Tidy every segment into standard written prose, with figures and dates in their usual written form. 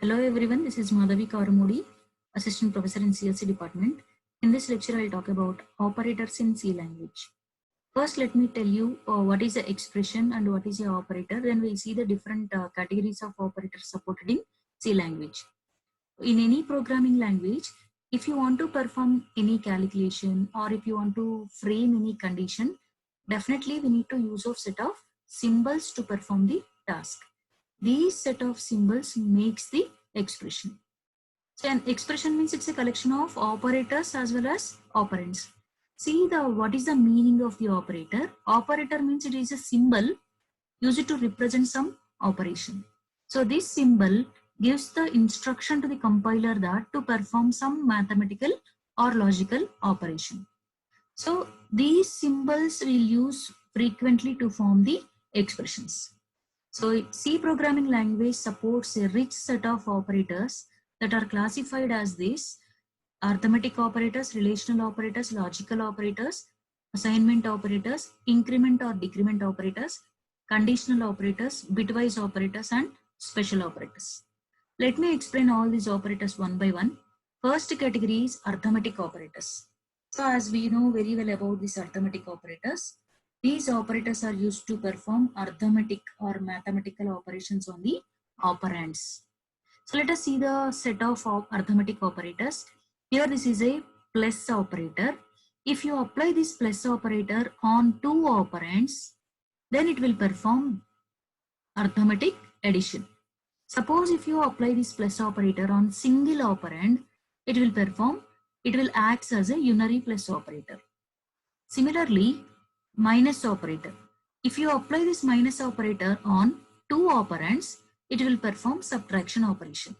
Hello everyone, this is Madhavi Karamudi, Assistant Professor in CLC Department. In this lecture, I'll talk about operators in C language. First, let me tell you what is the expression and what is the operator. Then we'll see the different categories of operators supported in C language. In any programming language, if you want to perform any calculation or if you want to frame any condition, definitely we need to use a set of symbols to perform the task. These set of symbols makes the expression. So an expression means it's a collection of operators as well as operands. See what is the meaning of the operator. Operator means it is a symbol used to represent some operation. So this symbol gives the instruction to the compiler that to perform some mathematical or logical operation. So these symbols we'll use frequently to form the expressions. So C programming language supports a rich set of operators that are classified as this: arithmetic operators, relational operators, logical operators, assignment operators, increment or decrement operators, conditional operators, bitwise operators, and special operators. Let me explain all these operators one by one. First category is arithmetic operators. So as we know very well about these arithmetic operators, these operators are used to perform arithmetic or mathematical operations on the operands. So let us see the set of arithmetic operators. Here this is a plus operator. If you apply this plus operator on two operands, then it will perform arithmetic addition. Suppose if you apply this plus operator on single operand, it will act as a unary plus operator. Similarly, minus operator. If you apply this minus operator on two operands, it will perform subtraction operation.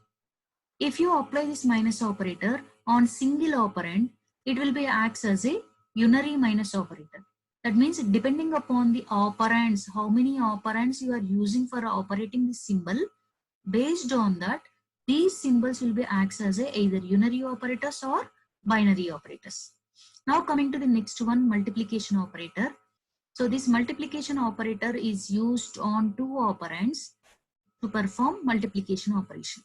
If you apply this minus operator on single operand, it will be acts as a unary minus operator. That means depending upon the operands, how many operands you are using for operating this symbol, based on that, these symbols will be acts as a either unary operators or binary operators. Now coming to the next one, multiplication operator. So this multiplication operator is used on two operands to perform multiplication operation.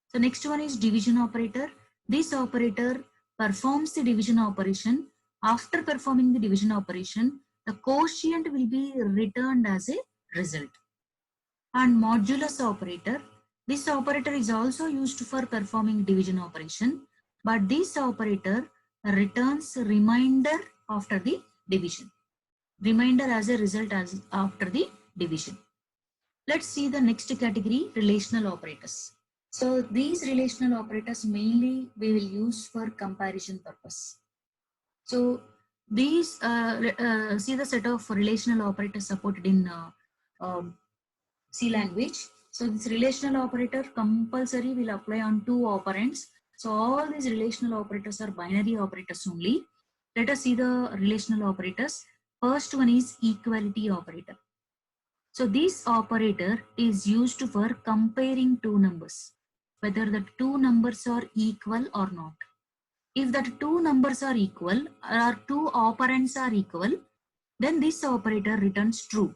So next one is division operator. This operator performs the division operation. After performing the division operation, the quotient will be returned as a result. And modulus operator. This operator is also used for performing division operation, but this operator returns remainder after the division. Remainder as a result after the division. Let's see the next category, relational operators. So these relational operators mainly we will use for comparison purpose. So these see the set of relational operators supported in C language. So this relational operator compulsory will apply on two operands. So all these relational operators are binary operators only. Let us see the relational operators. First one is equality operator. So this operator is used for comparing two numbers, whether the two numbers are equal or not. If that two numbers are equal or two operands are equal, then this operator returns true.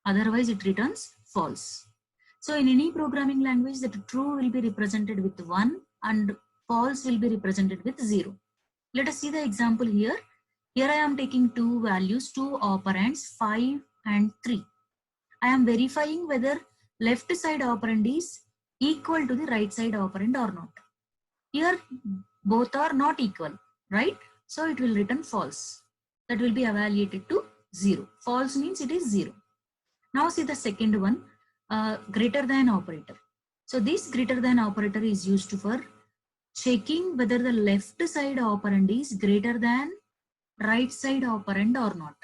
Otherwise it returns false. So in any programming language, that true will be represented with 1 and false will be represented with 0. Let us see the example here. Here I am taking two values, two operands, 5 and 3. I am verifying whether left side operand is equal to the right side operand or not. Here both are not equal, right? So it will return false. That will be evaluated to 0. False means it is 0. Now see the second one, greater than operator. So this greater than operator is used for checking whether the left side operand is greater than right side operand or not.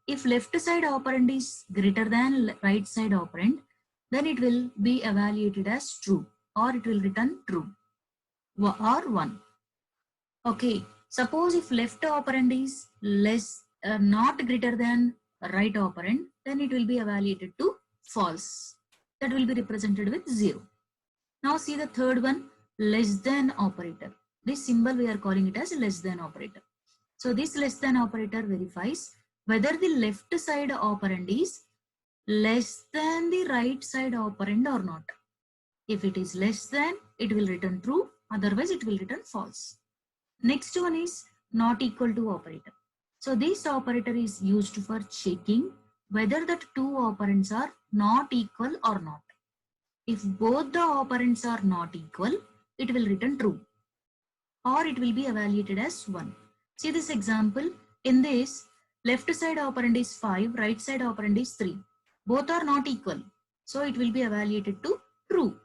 If left side operand is greater than right side operand, then it will be evaluated as true or it will return true or 1. Okay, suppose if left operand is not greater than right operand, then it will be evaluated to false. That will be represented with 0. Now see the third one, less than operator. This symbol we are calling it as less than operator. So this less than operator verifies whether the left side operand is less than the right side operand or not. If it is less than, it will return true. Otherwise, it will return false. Next one is not equal to operator. So this operator is used for checking whether the two operands are not equal or not. If both the operands are not equal, it will return true, or it will be evaluated as 1. See this example. In this, left side operand is 5, right side operand is 3. Both are not equal. So it will be evaluated to true.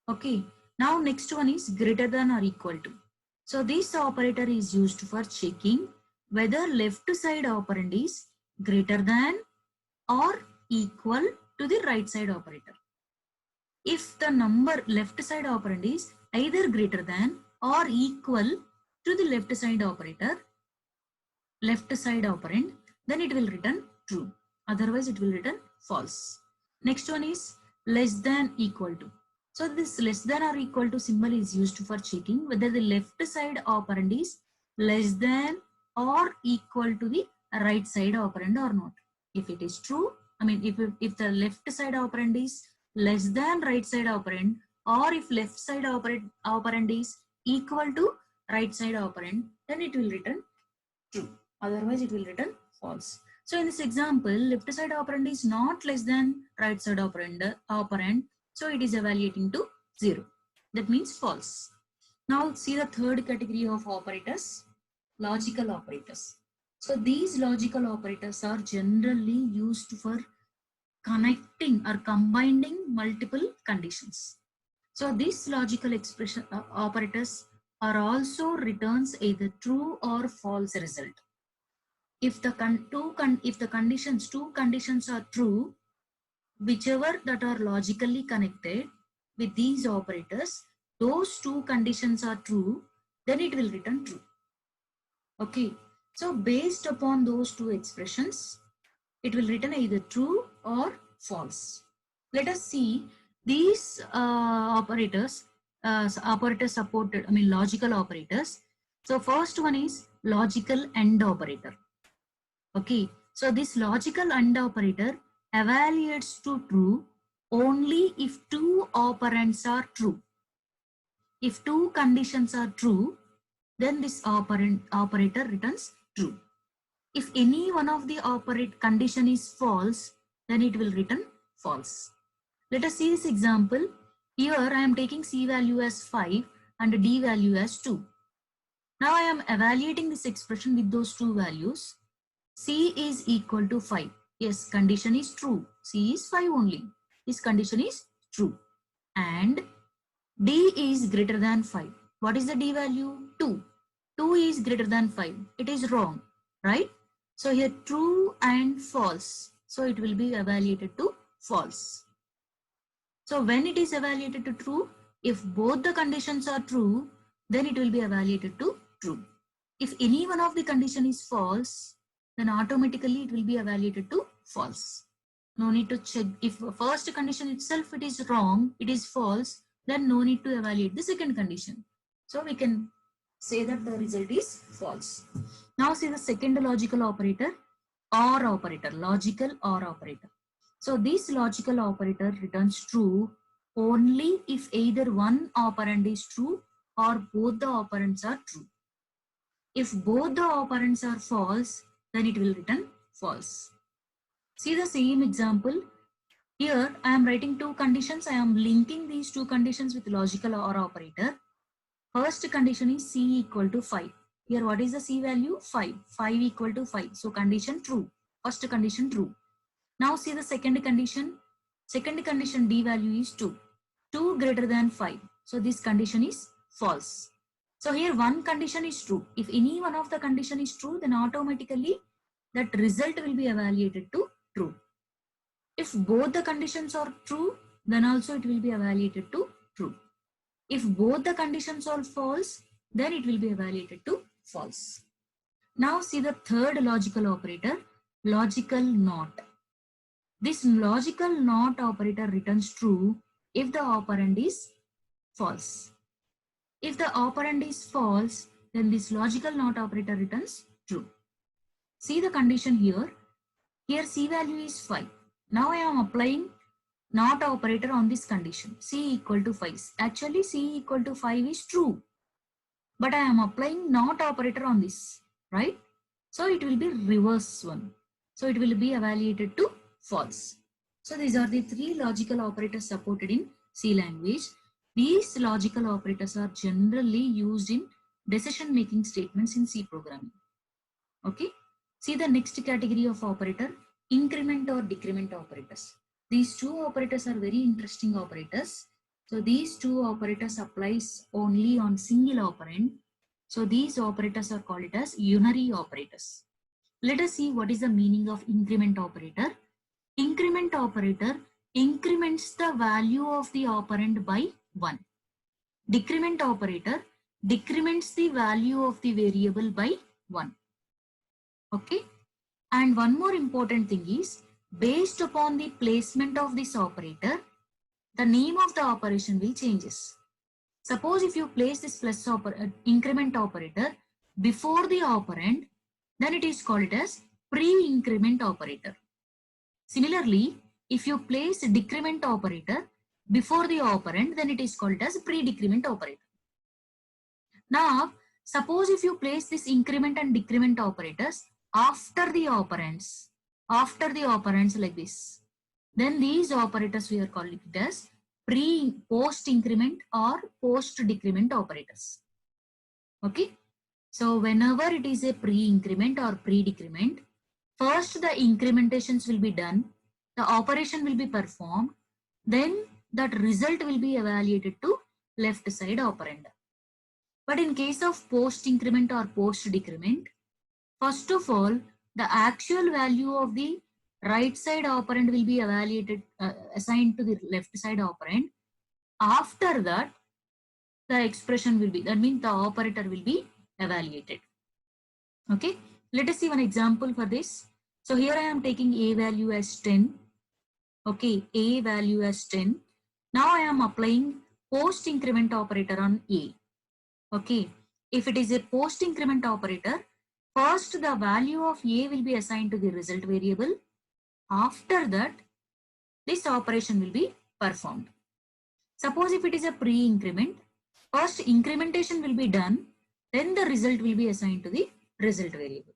Okay. Now next one is greater than or equal to. So this operator is used for checking whether left side operand is greater than or equal to the right side operator. If the number left side operand is either greater than or equal to the left side operand, then it will return true. Otherwise, it will return false. Next one is less than equal to. So this less than or equal to symbol is used for checking whether the left side operand is less than or equal to the right side operand or not. If it is true, if the left side operand is less than right side operand, or if left side operand is equal to right side operand, then it will return true. Otherwise, it will return false. So in this example, left side operand is not less than right side operand, so it is evaluating to 0. That means false. Now see the third category of operators, logical operators. So these logical operators are generally used for connecting or combining multiple conditions. So these logical expression operators are also returns either true or false result. If the two conditions are true, whichever that are logically connected with these operators, those two conditions are true, then it will return true. Okay, so based upon those two expressions, it will return either true or false. Let us see these operators supported, logical operators. So first one is logical AND operator. Okay, so this logical AND operator evaluates to true only if two operands are true. If two conditions are true, then this operator returns true. If any one of the condition is false, then it will return false. Let us see this example. Here I am taking C value as 5 and D value as 2. Now I am evaluating this expression with those two values. C is equal to 5. Yes, condition is true. C is 5 only. This condition is true. And D is greater than 5. What is the D value? 2. 2 is greater than 5. It is wrong, right? So here true and false. So it will be evaluated to false. So when it is evaluated to true, if both the conditions are true, then it will be evaluated to true. If any one of the condition is false, then automatically it will be evaluated to false. No need to check. If first condition itself it is wrong, it is false, then no need to evaluate the second condition. So we can say that the result is false. Now see the second logical operator, OR operator, logical OR operator. So this logical operator returns true only if either one operand is true or both the operands are true. If both the operands are false, then it will return false. See the same example. Here I am writing two conditions. I am linking these two conditions with logical OR operator. First condition is C equal to 5. Here what is the C value? 5. 5 equal to 5. So condition true. First condition true. Now see the second condition. Second condition D value is 2. 2 greater than 5. So this condition is false. So here one condition is true. If any one of the condition is true, then automatically that result will be evaluated to true. If both the conditions are true, then also it will be evaluated to true. If both the conditions are false, then it will be evaluated to false. Now see the third logical operator, logical NOT. This logical NOT operator returns true if the operand is false. If the operand is false, then this logical NOT operator returns true. See the condition here. Here C value is 5. Now I am applying not operator on this condition, C equal to 5. Actually, C equal to 5 is true, but I am applying not operator on this, right? So it will be reverse one. So it will be evaluated to false. So these are the three logical operators supported in C language. These logical operators are generally used in decision making statements in C programming. Okay. See the next category of operator, increment or decrement operators. These two operators are very interesting operators. So these two operators applies only on single operand. So these operators are called as unary operators. Let us see what is the meaning of increment operator. Increment operator increments the value of the operand by 1. Decrement operator decrements the value of the variable by 1. Okay. And one more important thing is, based upon the placement of this operator, the name of the operation will changes. Suppose if you place this increment operator before the operand, then it is called as pre-increment operator. Similarly, if you place decrement operator before the operand, then it is called as pre-decrement operator. Now, suppose if you place this increment and decrement operators after the operands like this, then these operators we are calling it as post increment or post decrement operators. Okay. So whenever it is a pre-increment or pre-decrement, first the incrementations will be done, the operation will be performed, then that result will be evaluated to left side operand. But in case of post increment or post decrement, first of all, the actual value of the right side operand will be evaluated, assigned to the left side operand. After that, the expression will be, that means the operator will be evaluated. Okay, let us see one example for this. So here I am taking a value as 10. Okay, a value as 10. Now I am applying post increment operator on a. Okay, if it is a post increment operator, first the value of a will be assigned to the result variable. After that, this operation will be performed. Suppose if it is a pre-increment, first incrementation will be done, then the result will be assigned to the result variable.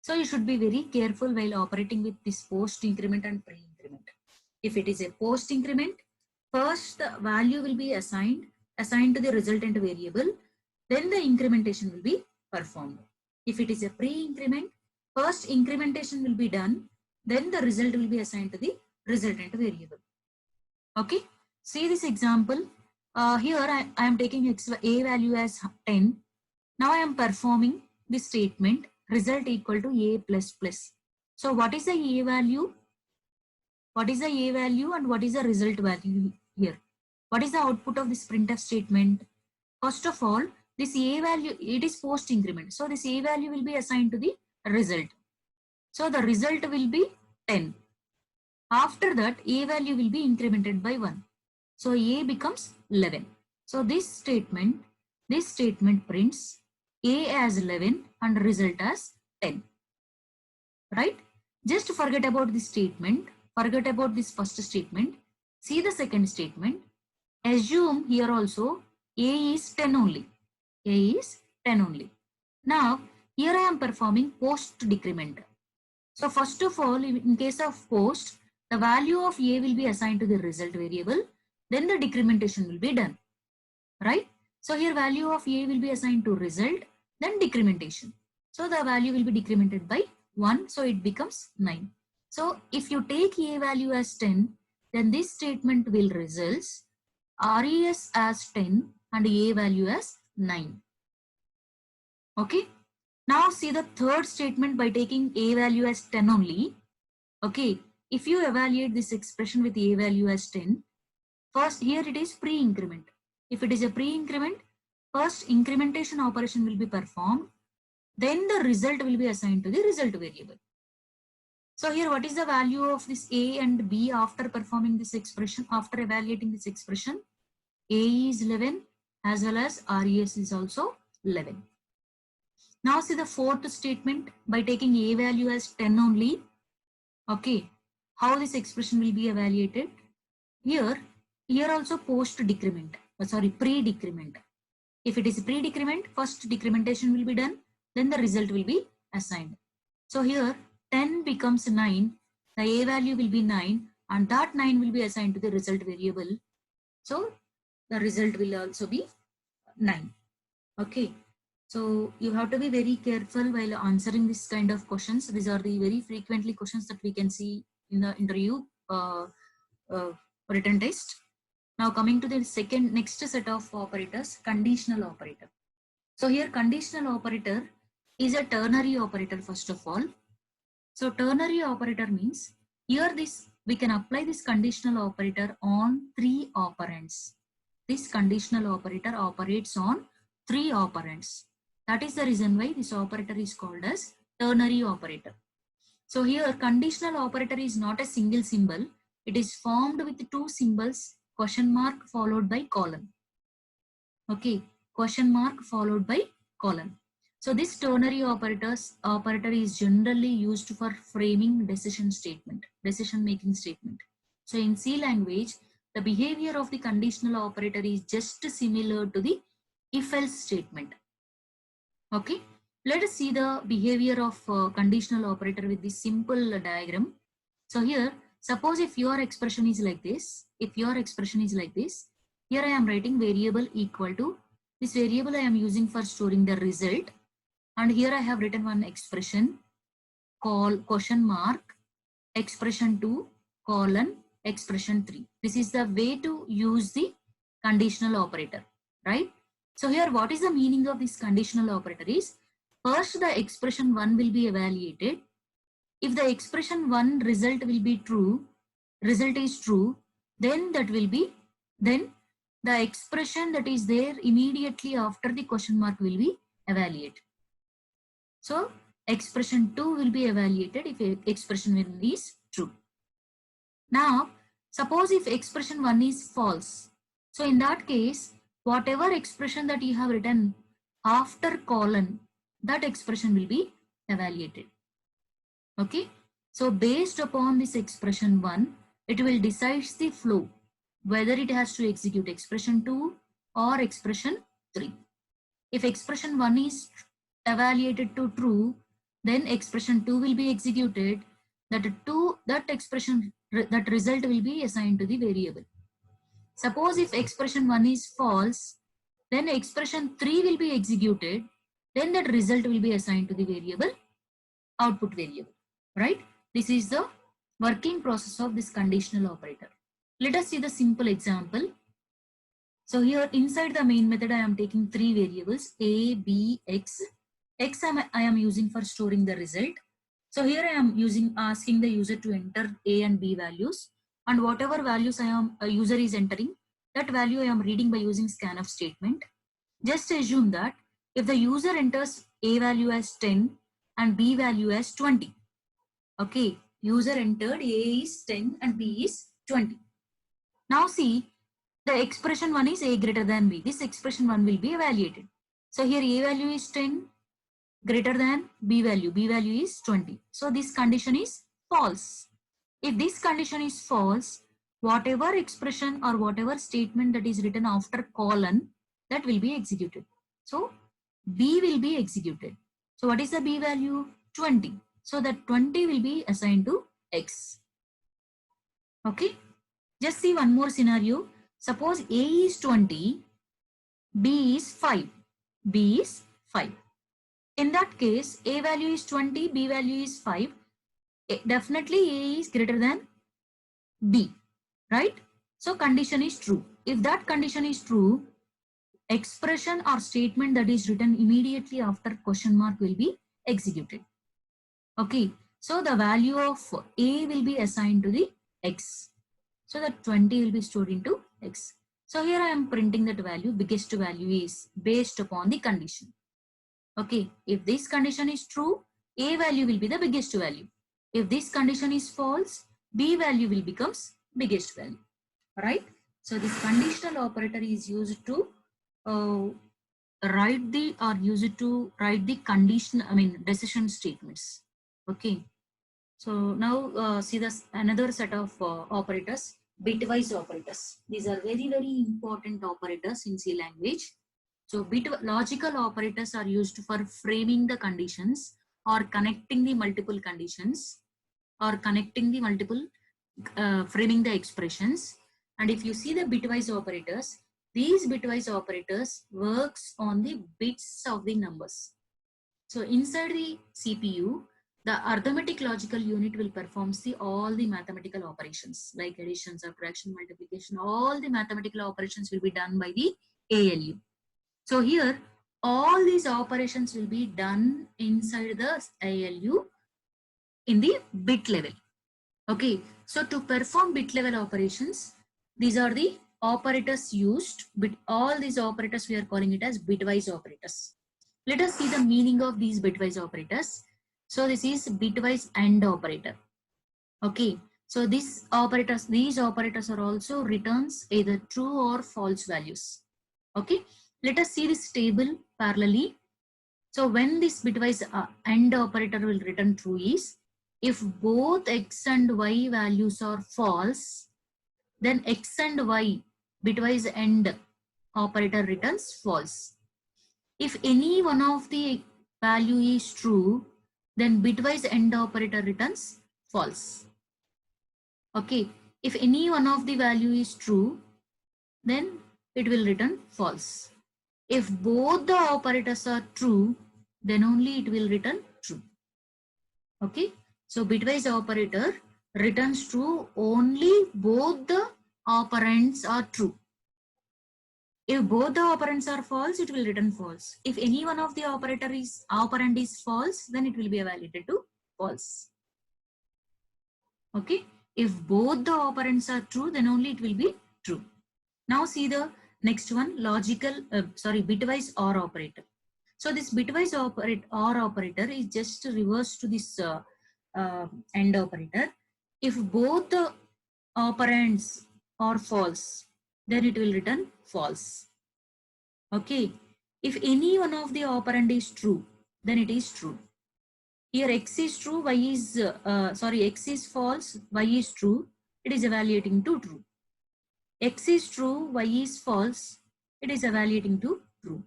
So you should be very careful while operating with this post increment and pre-increment. If it is a post increment, first the value will be assigned to the resultant variable, then the incrementation will be performed. If it is a pre-increment, first incrementation will be done, then the result will be assigned to the resultant variable. Okay, see this example. Here I am taking a value as 10. Now I am performing this statement, result equal to a plus plus. So what is the a value? What is the a value and what is the result value here? What is the output of this printf statement? First of all, this a value, it is post increment. So this a value will be assigned to the result. So the result will be 10. After that, a value will be incremented by 1. So a becomes 11. So this statement prints a as 11 and result as 10. Right? Just forget about this statement. Forget about this first statement. See the second statement. Assume here also a is 10 only. A is 10 only. Now, here I am performing post decrement. So first of all, in case of post, the value of a will be assigned to the result variable. Then the decrementation will be done. Right? So here value of a will be assigned to result, then decrementation. So the value will be decremented by 1. So it becomes 9. So if you take a value as 10, then this statement will result res as 10 and a value as 9. Okay. Now see the third statement by taking a value as 10 only. Okay. If you evaluate this expression with a value as 10, first here it is pre-increment. If it is a pre-increment, first incrementation operation will be performed. Then the result will be assigned to the result variable. So here what is the value of this a and b after performing this expression, after evaluating this expression? A is 11 as well as res is also 11. Now see the fourth statement by taking a value as 10 only. Okay, how this expression will be evaluated? Here also post decrement, pre-decrement. If it is pre-decrement, first decrementation will be done, then the result will be assigned. So here 10 becomes 9, the A value will be 9, and that 9 will be assigned to the result variable. So the result will also be 9. Okay. So you have to be very careful while answering this kind of questions. These are the very frequently questions that we can see in the interview written test. Now coming to the next set of operators, conditional operator. So here conditional operator is a ternary operator first of all. So ternary operator means here we can apply this conditional operator on 3 operands. This conditional operator operates on 3 operands. That is the reason why this operator is called as ternary operator. So here conditional operator is not a single symbol. It is formed with 2 symbols, question mark followed by colon. Okay, question mark followed by colon. So this ternary operator is generally used for framing decision making statement. So in C language, the behavior of the conditional operator is just similar to the if-else statement. Okay, let us see the behavior of conditional operator with this simple diagram. So here, suppose if your expression is like this, here I am writing variable equal to, this variable I am using for storing the result, and here I have written one expression called question mark expression 2 colon expression 3. This is the way to use the conditional operator, right? So here what is the meaning of this conditional operator is, first the expression 1 will be evaluated. If the expression 1 result is true, then the expression that is there immediately after the question mark will be evaluated. So expression 2 will be evaluated if expression 1 is true. Now suppose if expression 1 is false, so in that case whatever expression that you have written after colon, that expression will be evaluated. Okay, so based upon this expression 1, it will decide the flow, whether it has to execute expression 2 or expression 3. If expression 1 is evaluated to true, then expression 2 will be executed. That result will be assigned to the variable. Suppose if expression 1 is false, then expression 3 will be executed, then that result will be assigned to the variable, output variable, right? This is the working process of this conditional operator. Let us see the simple example. So here inside the main method, I am taking 3 variables, A, B, X. X I am using for storing the result. So here I am asking the user to enter A and B values, and whatever values user is entering, that value I am reading by using scanf statement. Just assume that if the user enters A value as 10 and B value as 20. Okay, user entered A is 10 and B is 20. Now see, the expression 1 is A greater than B. This expression 1 will be evaluated. So here A value is 10 greater than B value is 20. So this condition is false. If this condition is false, whatever expression or whatever statement that is written after colon, that will be executed. So B will be executed. So what is the B value? 20. So that 20 will be assigned to X. Okay. Just see one more scenario. Suppose A is 20, B is 5. B is 5. In that case, A value is 20, B value is 5. Definitely A is greater than B, right? So condition is true. If that condition is true, expression or statement that is written immediately after question mark will be executed. Okay, so the value of A will be assigned to the X. So that 20 will be stored into X. So here I am printing that value, biggest value is based upon the condition. Okay, if this condition is true, A value will be the biggest value. If this condition is false, B value will becomes biggest value, right? So this conditional operator is used to write the condition, decision statements. Okay, so now see this another set of operators, bitwise operators. These are very, very important operators in C language. So logical operators are used for framing the conditions or connecting the multiple conditions or connecting the multiple framing the expressions. And if you see the bitwise operators, these bitwise operators works on the bits of the numbers. So inside the CPU, the arithmetic logical unit will perform all the mathematical operations like addition, subtraction, multiplication. All the mathematical operations will be done by the ALU. So here, all these operations will be done inside the ALU in the bit level. Okay, so to perform bit level operations, these are the operators used. All these operators we are calling it as bitwise operators. Let us see the meaning of these bitwise operators. So this is bitwise AND operator. Okay, so these operators are also returns either true or false values. Okay, let us see this table parallelly. So when this bitwise AND operator will return true is if both x and y values are false, then x and y bitwise AND operator returns false. If any one of the value is true, then bitwise AND operator returns false. Okay, if any one of the value is true, then it will return false. If both the operators are true, then only it will return true. Okay, so bitwise operator returns true only both the operands are true. If both the operands are false, it will return false. If any one of the operand is false, then it will be evaluated to false. Okay, if both the operands are true, then only it will be true. Now see the next one, bitwise OR operator. So this bitwise OR operator is just reverse to this AND operator. If both the operands are false, then it will return false. Okay, if any one of the operand is true, then it is true. Here x is true, x is false, y is true, it is evaluating to true. X is true, y is false, it is evaluating to true.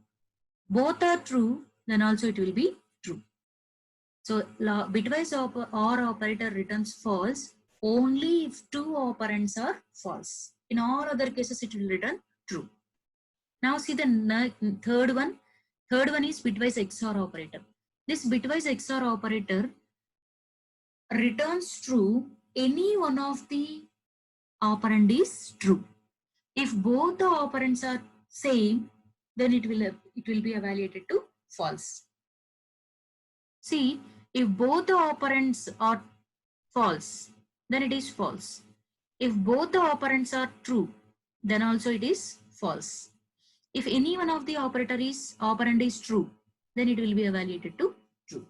Both are true, then also it will be true. So bitwise OR operator returns false only if two operands are false. In all other cases, it will return true. Now see the third one. Third one is bitwise XOR operator. This bitwise XOR operator returns true any one of the operand is true. If both the operands are same, then it will be evaluated to false. See, if both the operands are false, then it is false. If both the operands are true, then also it is false. If any one of the operand is true, then it will be evaluated to true.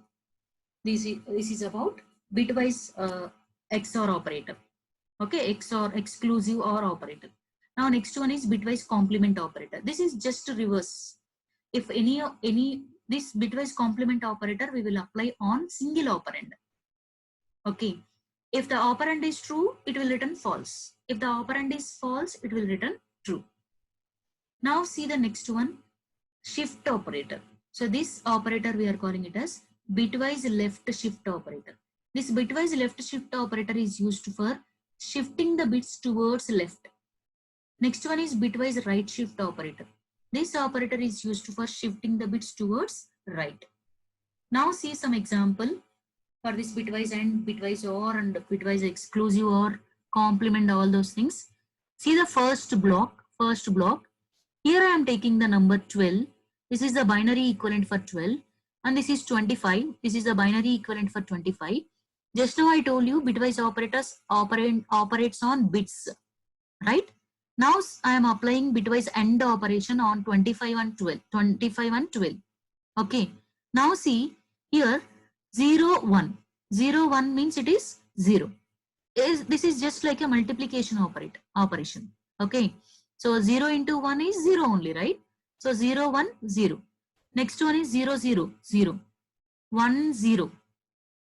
This is about bitwise XOR operator. Okay, XOR exclusive OR operator. Now next one is bitwise complement operator. This is just reverse. If this bitwise complement operator we will apply on single operand. Okay, if the operand is true, it will return false. If the operand is false, it will return true. Now see the next one, shift operator. So this operator we are calling it as bitwise left shift operator. This bitwise left shift operator is used for shifting the bits towards left. Next one is bitwise right shift operator. This operator is used for shifting the bits towards right. Now see some example for this bitwise and bitwise OR and bitwise exclusive OR, complement, all those things. See the first block. Here I am taking the number 12. This is the binary equivalent for 12. And this is 25. This is the binary equivalent for 25. Just now I told you bitwise operators operates on bits, right? Now I am applying bitwise AND operation on 25 and 12. Okay. Now see here 0, 1. 0, 1 means it is 0. This is just like a multiplication operation. Okay. So 0 into 1 is 0 only, right? So 0, 1, 0. Next one is 0, 0, 0. 1, 0.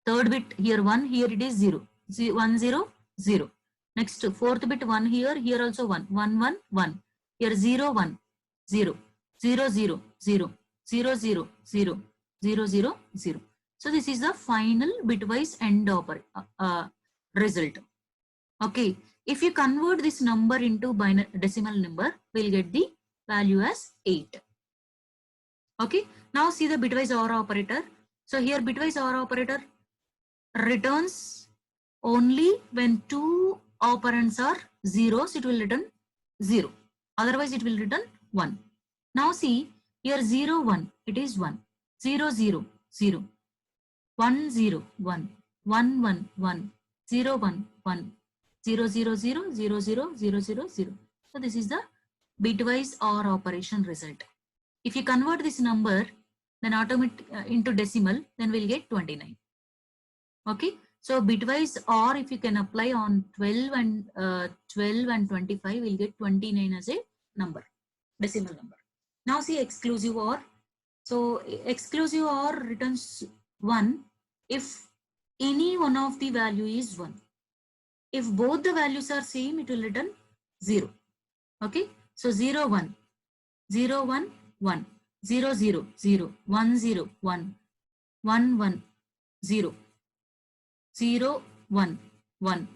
Third bit here 1, here it is 0. 1, 0, 0. Next, fourth bit 1 here, here also 1, 1, 1, 1. Here 0, 1, 0, 0, 0, 0, 0, 0, 0, 0, 0, 0. So this is the final bitwise end result. Okay, if you convert this number into decimal number, we'll get the value as 8. Okay, now see the bitwise OR operator. So here bitwise OR operator returns only when two operands are zeros, it will return 0. Otherwise, it will return 1. Now see here 0, 1, it is 1. 0, 0, 0. 1, 0, 1. 1, 1, 1. 0, 1, 1. 0, 0, 0, 0, 0, 0, 0, 0. So this is the bitwise OR operation result. If you convert this number then into decimal, then we'll get 29. Okay, so bitwise OR if you can apply on 12 and 25, we'll get 29 as a number, decimal number. Now see exclusive OR. So exclusive OR returns 1 if any one of the value is 1. If both the values are same, it will return 0. Okay, so 0, 1, 0, 1, 1, 0, 0, 0, 1, 0, 1, 1, 1, 0, 0, 1, 1,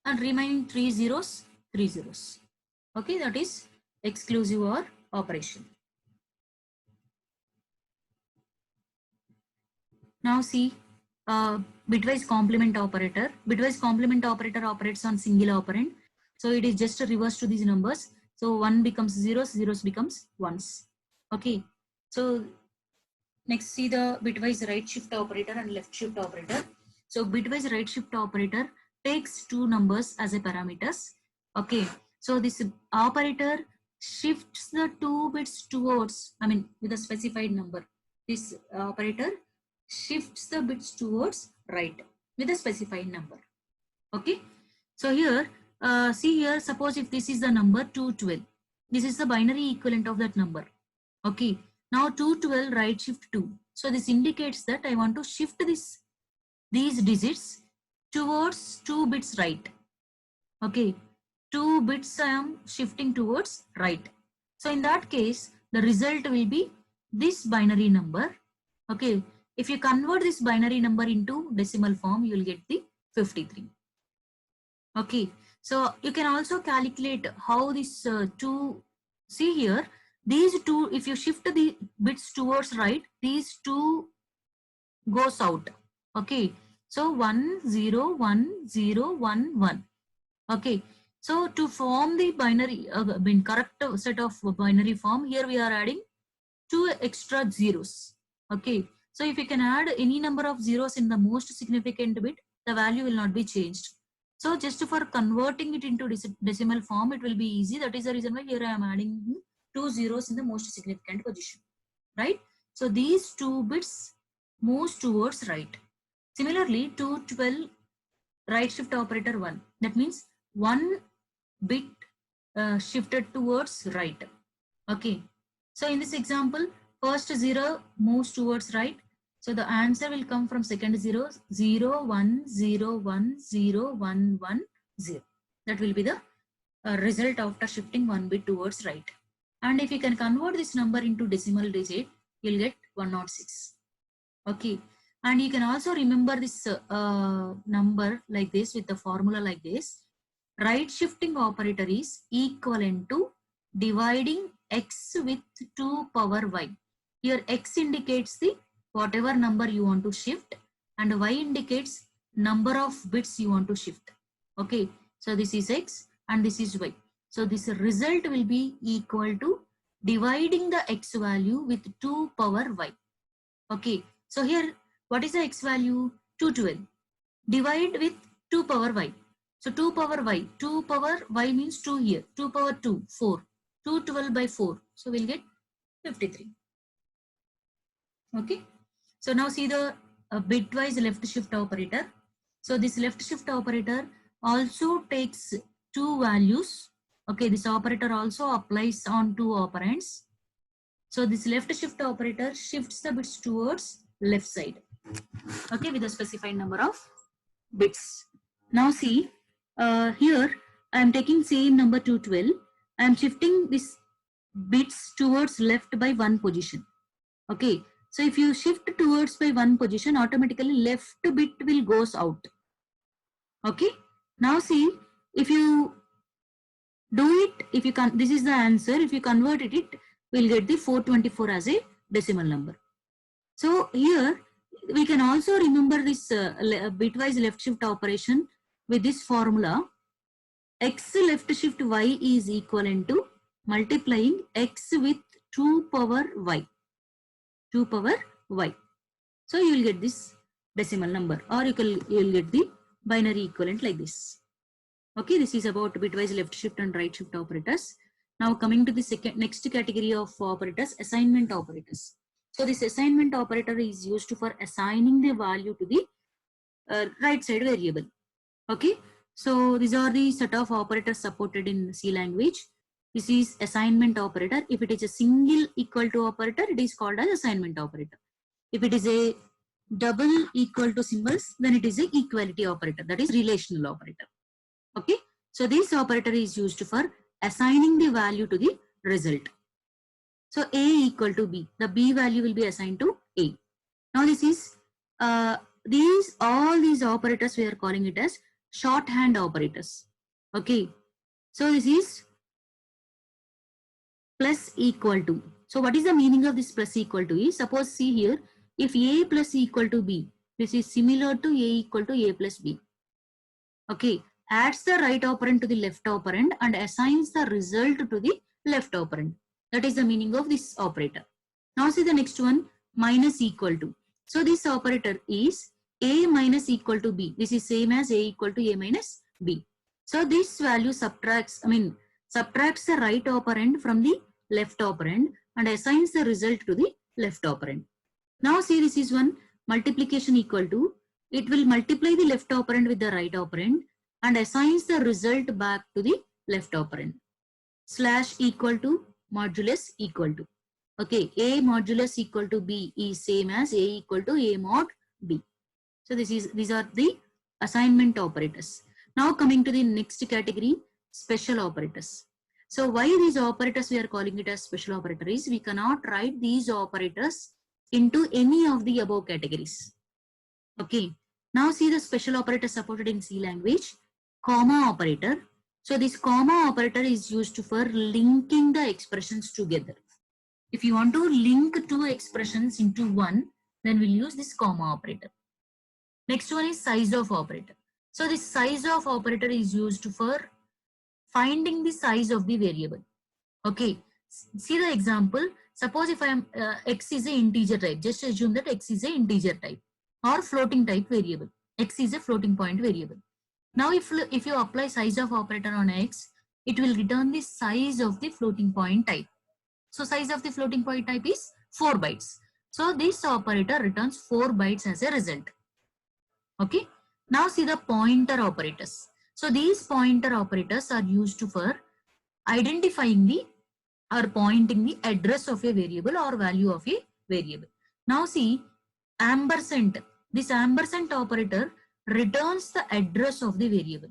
and remaining 3 zeros, 3 zeros. Okay, that is exclusive OR operation. Now see bitwise complement operator. Bitwise complement operator operates on single operand. So it is just a reverse to these numbers. So 1 becomes zeros, zeros becomes ones. Okay, so next see the bitwise right shift operator and left shift operator. So bitwise right shift operator takes two numbers as a parameters. Okay, so this operator shifts the 2 bits towards, with a specified number. This operator shifts the bits towards right with a specified number. Okay, so here see here, suppose if this is the number 212, this is the binary equivalent of that number. Okay, now 212 right shift 2. So this indicates that I want to shift these digits towards 2 bits right. Okay, 2 bits I am shifting towards right. So in that case, the result will be this binary number. Okay, if you convert this binary number into decimal form, you will get the 53. Okay, so you can also calculate how this see here, these two, if you shift the bits towards right, these two goes out. Okay, so 1, 0, 1, 0, 1, 1. Okay, so to form the binary, correct set of binary form, here we are adding 2 extra zeros. Okay, so if you can add any number of zeros in the most significant bit, the value will not be changed. So just for converting it into decimal form, it will be easy. That is the reason why here I am adding 2 zeros in the most significant position, right? So these 2 bits moves towards right. Similarly, 212 right shift operator 1. That means 1 bit shifted towards right. Okay. So in this example, first 0 moves towards right. So the answer will come from second 0, 0, 1, 0, 1, 0, 1, 1, 0. That will be the result after shifting 1 bit towards right. And if you can convert this number into decimal digit, you'll get 106. Okay, and you can also remember this number like this with the formula like this. Right shifting operator is equivalent to dividing x with 2 power y. Here x indicates the whatever number you want to shift and y indicates number of bits you want to shift. Okay, so this is x and this is y. So this result will be equal to dividing the x value with 2 power y. Okay, so here what is the x value? 212. Divide with 2 power y. So 2 power y. 2 power y means 2 here. 2 power 2, 4. 212 by 4. So we'll get 53. Okay. So now see the bitwise left shift operator. So this left shift operator also takes two values. Okay, this operator also applies on two operands. So this left shift operator shifts the bits towards left side. Okay, with a specified number of bits. Now see here I am taking same number 212. I am shifting this bits towards left by one position. Okay. So if you shift towards by one position, automatically left bit will goes out. Okay. Now see, if you do it, if you can, this is the answer. If you convert it, we'll get the 424 as a decimal number. So here we can also remember this bitwise left shift operation with this formula. X left shift y is equivalent to multiplying x with 2 power y. 2 power y. So you will get this decimal number, or you will get the binary equivalent like this. Okay, this is about bitwise left shift and right shift operators. Now coming to the next category of operators, assignment operators. So this assignment operator is used for assigning the value to the right side variable. Okay, so these are the set of operators supported in C language. This is assignment operator. If it is a single equal to operator, it is called as assignment operator. If it is a double equal to symbols, then it is a equality operator, that is relational operator. Okay, so this operator is used for assigning the value to the result. So A equal to B, the B value will be assigned to A. Now this is all these operators we are calling it as shorthand operators. Okay, so this is plus equal to. So what is the meaning of this plus equal to is, suppose see here, if A plus equal to B, this is similar to A equal to A plus B. Okay, adds the right operand to the left operand and assigns the result to the left operand. That is the meaning of this operator. Now see the next one, minus equal to. So this operator is A minus equal to B. This is same as A equal to A minus B. So this value subtracts the right operand from the left operand and assigns the result to the left operand. Now see, this is one multiplication equal to, it will multiply the left operand with the right operand and assigns the result back to the left operand. Slash equal to modulus equal to. Okay, A modulus equal to B is same as A equal to A mod B. So these are the assignment operators. Now coming to the next category, special operators. So why these operators we are calling it as special operator is, we cannot write these operators into any of the above categories. Okay, now see the special operator supported in C language, comma operator. So this comma operator is used for linking the expressions together. If you want to link two expressions into one, then we'll use this comma operator. Next one is size of operator. So this size of operator is used for finding the size of the variable. Okay, see the example. Suppose if I am x is a integer type, just assume that x is a integer type or floating type variable. X is a floating point variable. Now if you apply size of operator on x, it will return the size of the floating point type. So size of the floating point type is 4 bytes. So this operator returns 4 bytes as a result. Okay. Now see the pointer operators. So these pointer operators are used for identifying the or pointing the address of a variable or value of a variable. Now see ampersand. This ampersand operator returns the address of the variable.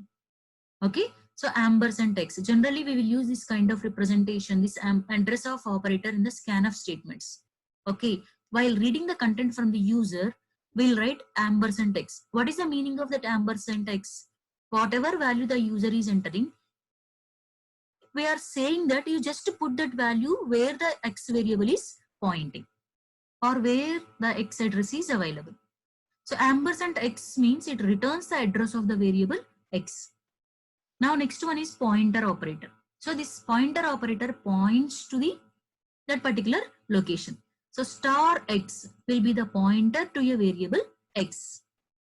Okay. So ampersand x. Generally we will use this kind of representation, this address of operator in the scanf statements. Okay. While reading the content from the user, we'll write ampersand x. What is the meaning of that ampersand x? Whatever value the user is entering, we are saying that you just put that value where the x variable is pointing or where the x address is available. So ampersand x means it returns the address of the variable x. Now next one is pointer operator. So this pointer operator points to that particular location. So star x will be the pointer to a variable x.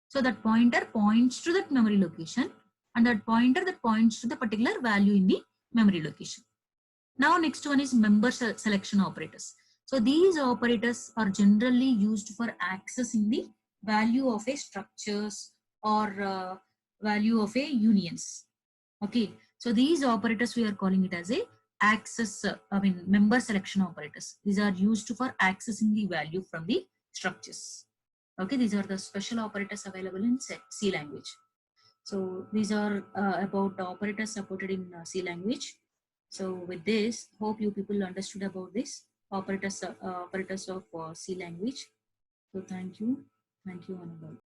So that pointer points to that memory location and that pointer that points to the particular value in the memory location. Now next one is member selection operators. So these operators are generally used for accessing the value of a structures or value of a unions. Okay, so these operators we are calling it as a member selection operators. These are used for accessing the value from the structures. Okay, these are the special operators available in C language. So these are about the operators supported in C language. So with this, hope you people understood about this operators of C language. So thank you, Anubhav.